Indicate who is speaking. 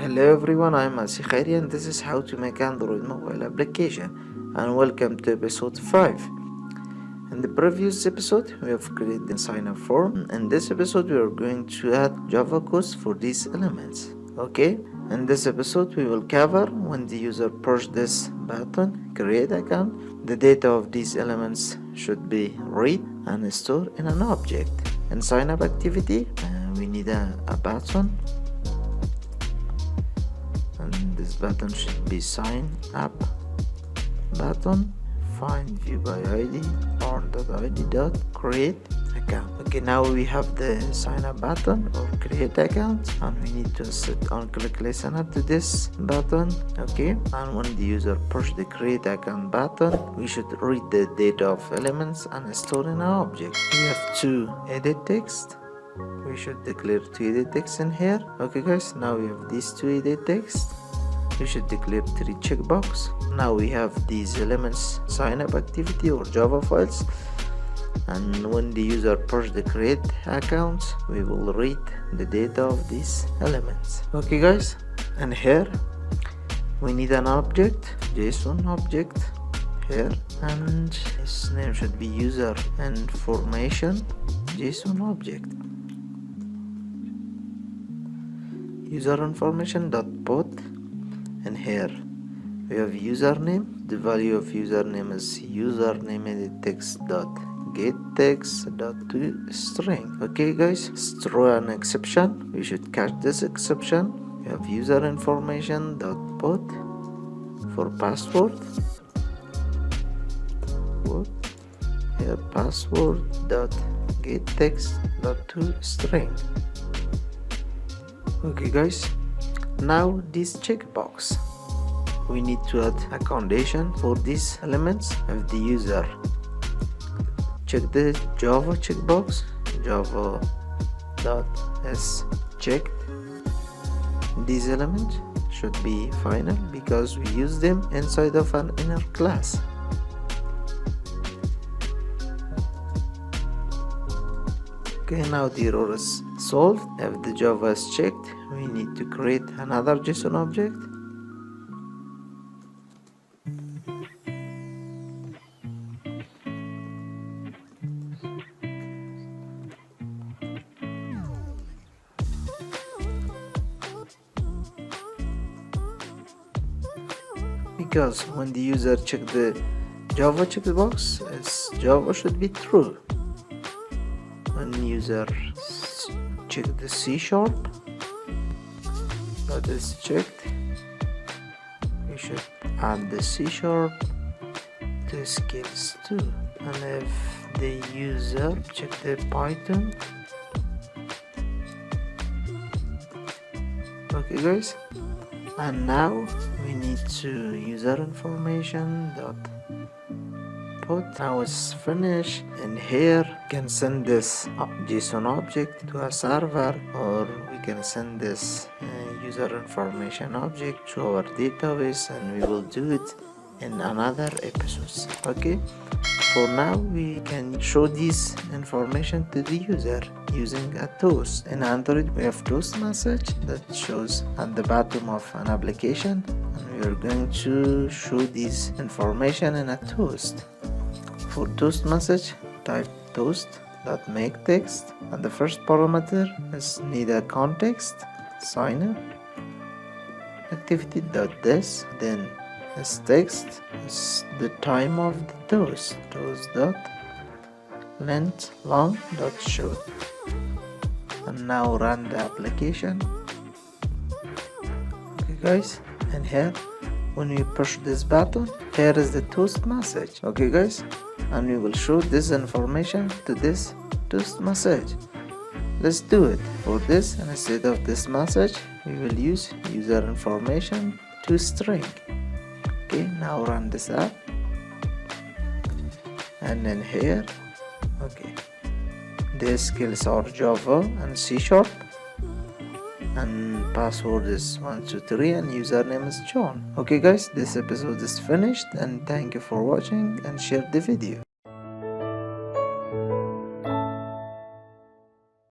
Speaker 1: Hello everyone, I'm Asi Khairi and this is how to make Android mobile application, and welcome to episode 5. In the previous episode we have created a sign up form. In this episode we are going to add Java codes for these elements. Okay, in this episode we will cover when the user push this button, create account, the data of these elements should be read and stored in an object. In sign up activity we need a button, and this button should be sign up button. Find view by id or .id create account. Okay, now we have the sign up button or create account, and we need to set on click listen up to this button. Okay, and when the user push the create account button, we should read the data of elements and store in our object. We have to edit text. We should declare two edit text in here. Okay guys, now we have these two edit text. We should declare 3 checkbox. Now we have these elements sign up activity or Java files, and when the user push the create account, we will read the data of these elements. Okay guys, and here we need an object, JSON object here, and its name should be user information JSON object. User information dot put. And here we have username. The value of username is username edit text dot get text dot to string. Okay guys, throw an exception. We should catch this exception. We have user information dot put for password. Here password dot get text dot to string. Okay guys, now this checkbox, we need to add a condition for these elements. If the user check the Java checkbox, java.s checked, these elements should be final because we use them inside of an inner class. Okay, now the error is solved. If the Java is checked, we need to create another JSON object. Because when the user check the Java checkbox, Java should be true. When user check the C# that is checked, we should add the C# to skills too. And if the user check the Python, okay guys, and now we need to user information dot put. Now it's finished, and here we can send this JSON object to a server, or we can send this user information object to our database, and we will do it in another episodes. Okay, for now we can show this information to the user using a toast. In Android we have toast message that shows at the bottom of an application, and we are going to show this information in a toast. For toast message, type toast.makeText, and the first parameter is need a context, sign up, activity.this, then as text is the time of the toast, toast.length long.show. And now run the application. Okay guys, and here when you push this button, here is the toast message. Okay guys, and we will show this information to this toast message. Let's do it. For this, and instead of this message, we will use user information to string. Okay, now run this app, and then here, okay, the skills are Java and C#, and password is 123, and username is John. Okay guys, this episode is finished, and thank you for watching, and share the video.